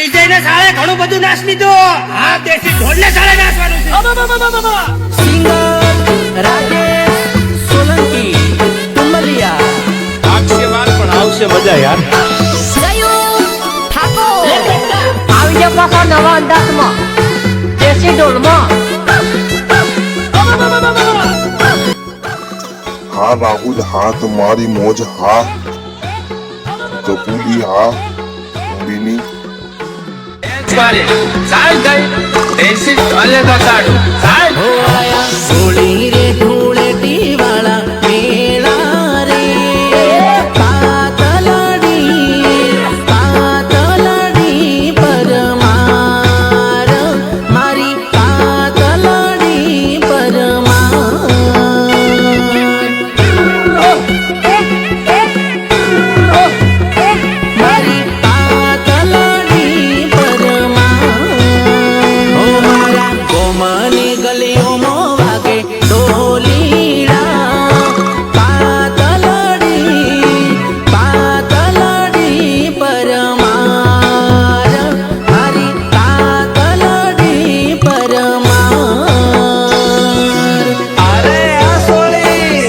DJ ને સાળે ઘણું બધું નાશ લીધું. હા દેશી ઢોલ ને સાળે નાચવાનું છે. સિંગર રાજેશ સોલંકી તુમલિયા આવશે વાર પણ આવશે મજા યાર. આવી જાવ કાકા નવા અંદાજમાં દેશી ઢોલમાં. હા રાહુલ, હા તમારી મોજ, હા કપૂલી, હા બીની. સાલ ગઈ દેશી ઢોલે તો કાઢું સાલ. હો આયા હોળી રે ધૂળેટી વાળા મેળા રે પાતલડી પરમાર મારી પાતલડી પરમાર મારી પાતલડી પરમાર હો મારા કોમની ગલીઓમાં વાગે ઢોલીડા પાતલડી પરમાર મારી પાતલડી પરમાર અરે આ સોળી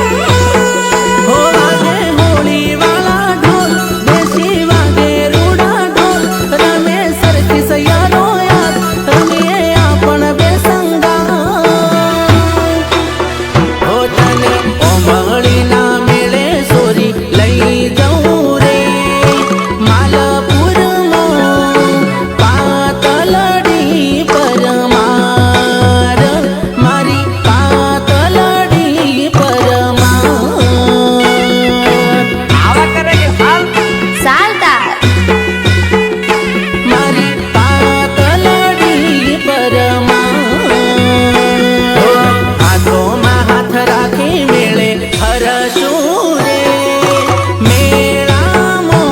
હો વાગે હોળી વાળા ઢોલ દેશી વાગે રૂડા ઢોલ રમે સરખી સૈયારો યાદ રમીએ આપણ બેસંગા હો તને ઓમળી ના મેળે સોરી લઈ જઉં રે માલપુરમાં પાતલડી પરમાર મારી પાતલડી પરમાર આવા કરે કે સાલ સાલદાર મારી પાતલડી પરમાર હાથોમાં હાથ રાખી મેળે હરશું રે મેળામાં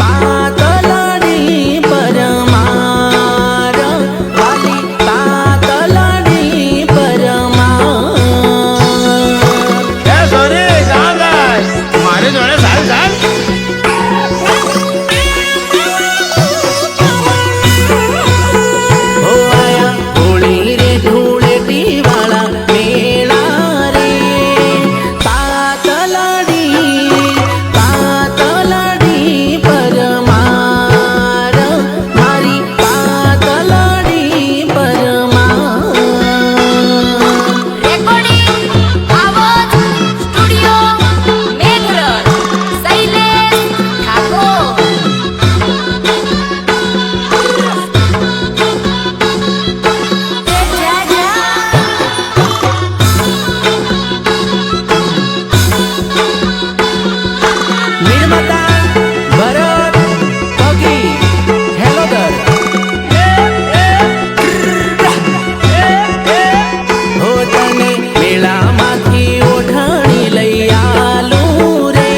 પાતલડી પરમાર વાલી પાતલડી પરમાર એ સોરી સાલ ગઈ મારી જોડે સાલ સાલ. હો આયા હોળી રે ધૂળેટી વાળા મેળા રે પાતલડી પરમાર મારી પાતલડી પરમાર રેકોર્ડિંગ આવાજ સ્ટુડિયો મેઘરજ શૈલેષ ઠાકોર. જા જા નિર્માતા ભરત પગી હેલોદર હો તને મેળામાંથી ઓઢણી લઈ આલું રે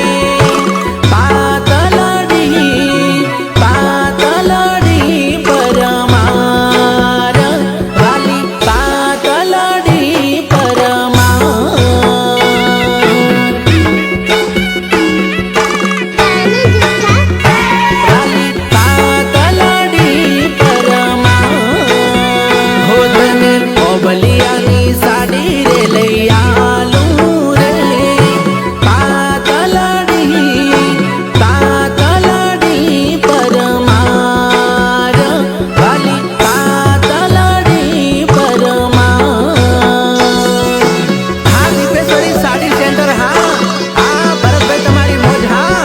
પાતલડી પરમાર વાલી પાતલડી પરમાર વાલી પાતલડી પરમાર હો તને ઓબલિયાની સાડી રે લઈ આલું રે પાતલડી પરમાર વાલી પાતલડી પરમાર હા દીપેશ્વરી સાડી સેન્ટર હા ભરતભાઈ તમારી મોજ હા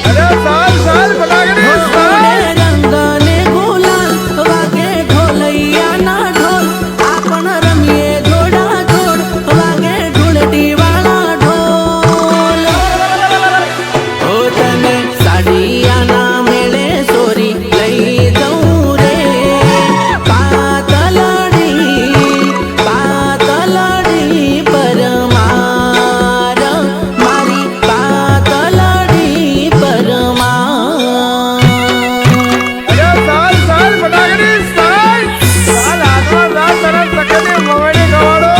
અરે સાલ સાલ ફટાકડી સાલ. રંગને ગુલાલ વાગે ઢોલૈયાના ઢોલ આપણ રમીએ જોડા જોડ વાગે ઢોલટી વાળા ઢોલ હો તને સાડિયાના મેળે સોરી લઈ જઉં રે પાતલડી પરમાર મારી પાતલડી પરમાર અરે સાલ સાલ ફટાકડી સાલ. સાલ હાથમાં સાલ તરફ સખેની મોવડી ગવાડો.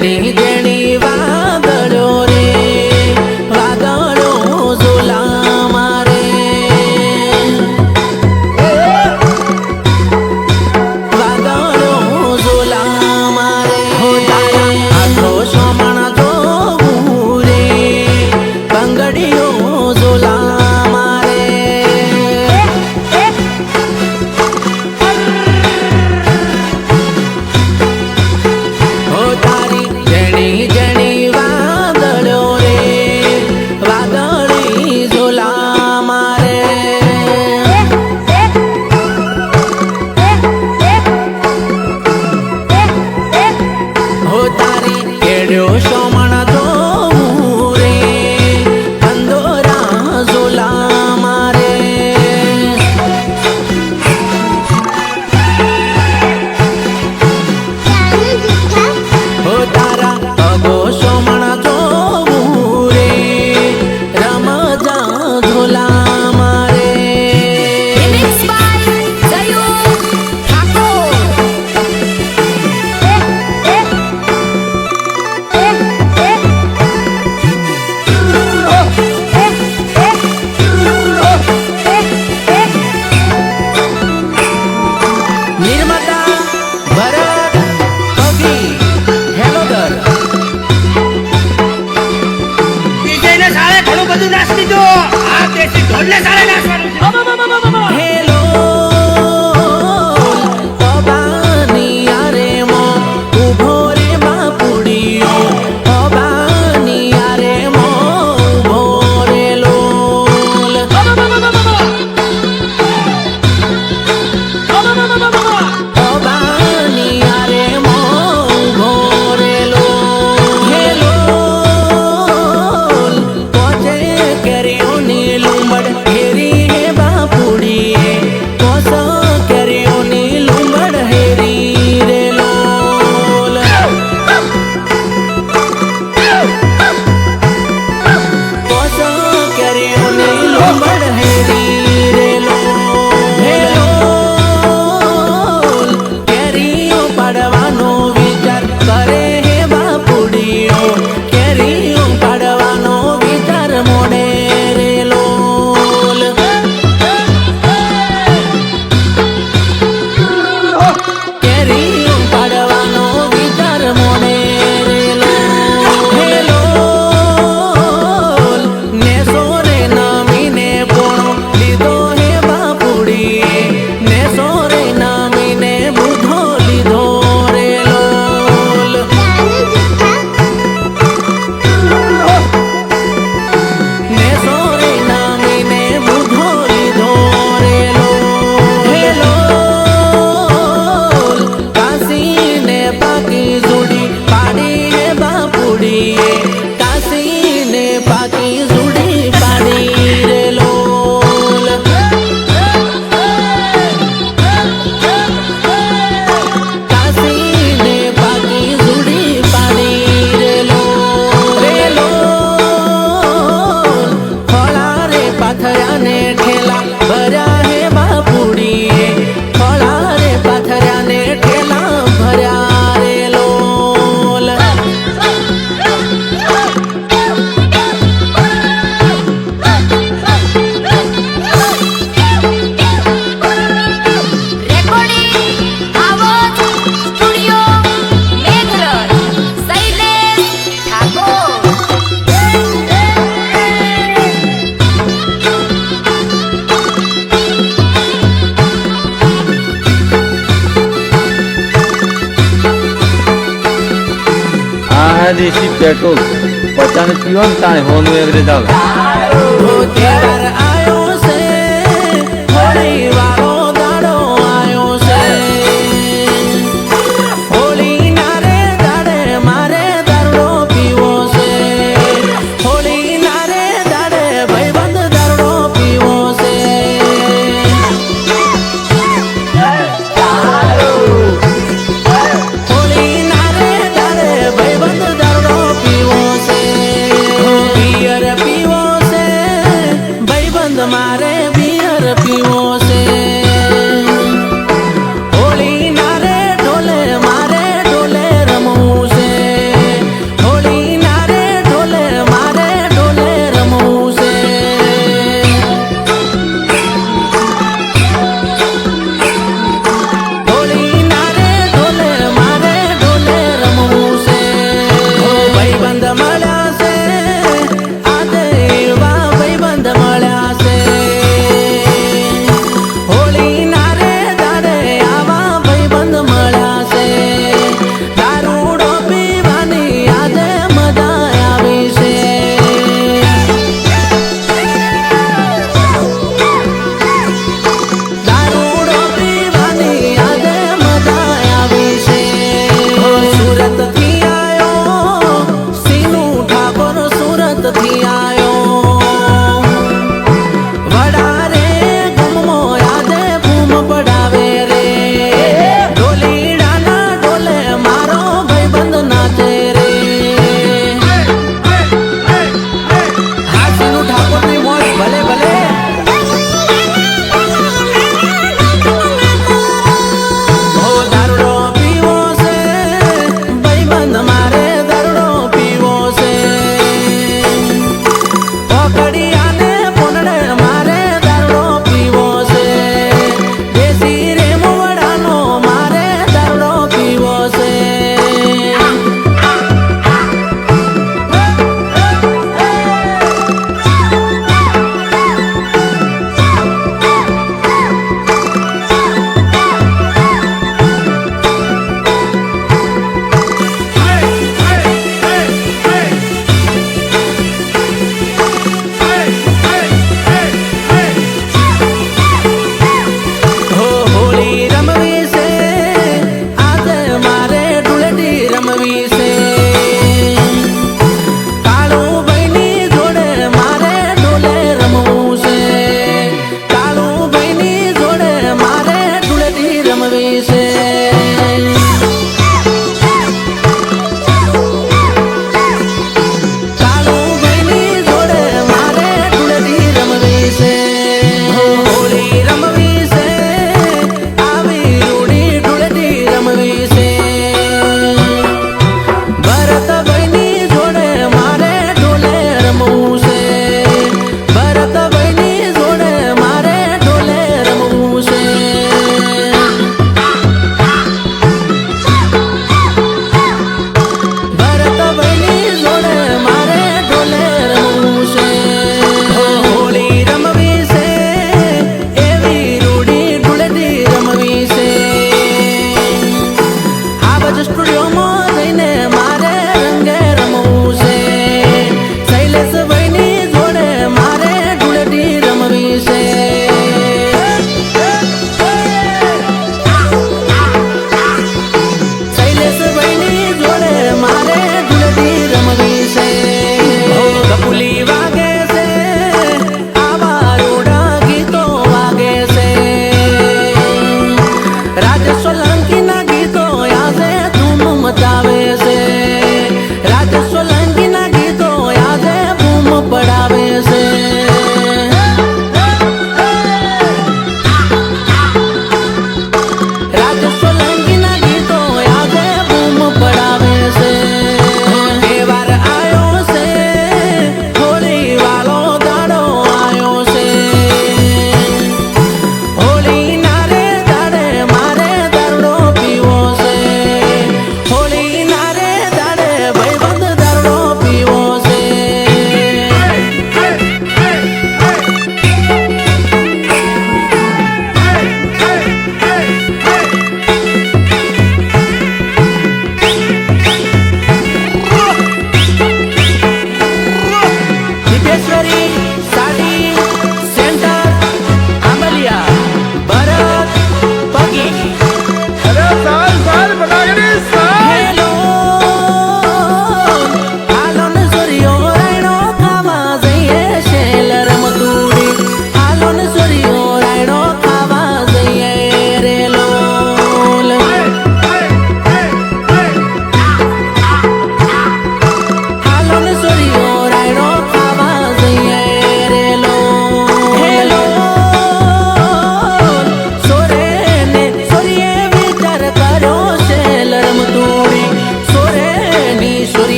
જેણી જેણી વાદળો રે વાદળો ઝોલા મારે વાદળો ઝોલા મારે હો તારા આખો સોમણ જોવું રે બંગડીઓ ઝોલા મારે હો તારી જણી જણી વાદળો રે વાદળી ઝોલા મારે હો તારી કેડ્યો સોમણ જોવું રે કંદોરા ઝોલા મારે હો તારા અગો સોમણ જોવું રે રમજા ઝોલા મારે Remix by Zayu Thakur. નિર્માતા ભરત કવિ હેલોદર વિજયને સાળે ઘણું બધું નાશ લીધું. આ દેશી ઢોલને સાળે નાશવાનું છે. હેલો અબાની યારે મો ઉભો રે બાપુડીઓ અબાની યારે મો ઉભો રે લોલ અબાની યારે મો ઉભો રે લોલ હેલો પોચે કેરીઓની લુંબડ હેરી હે બાપુડીએ કોસ કેરીઓની લુંબડ હેરી રે લોલ કોસ કેરીઓની લુંબડ હેરી રે લોલ હેલો કેરીઓ પાડવાનો વિચાર કરે હે બાપુડીઓ કેરીઓ પાડવાનો વિચાર મોડે રે લોલ કેરીઓ પાડવાનો વિચાર મોડે રે લોલ હેલો નેસો રે નામીને પોણો લીધો હે બાપુડીએ નેસો રે નામીને બુધો લીધો રે લોલ નેસો રે નામીને બુધો લીધો રે લોલ હેલો કાશીને પાકી જોડી પાડી હે બાપુડીએ કાશીને પાકી જોડી પાડી રે લોલ કાશીને પાકી જોડી પાડી રે લોલ ફળા રે પાથર્યાને ઠેલા ભર્યા હે બાપુડીએ ફળા રે પાથર્યાને ઠેલા ભર્યા રે લોલ Recording Awaz Studio Meghrad. Shailesh Thakur. આ દેશી પેટ્રોલ પચાને પીવો ને તાણે હોનું એવરેજ આવે. ઓ તહેવાર આયો છે હોળી વાળો દાડો આયો છે હોળી ના રે દાડે મારે દારૂ પીવો છે હોળી ના રે દાડે ભાઈબંધ દારૂ પીવો છે હોળી ના રે દાડે ભાઈબંધ દારૂ પીવો છે પિયર પીવો છે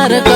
વિચાર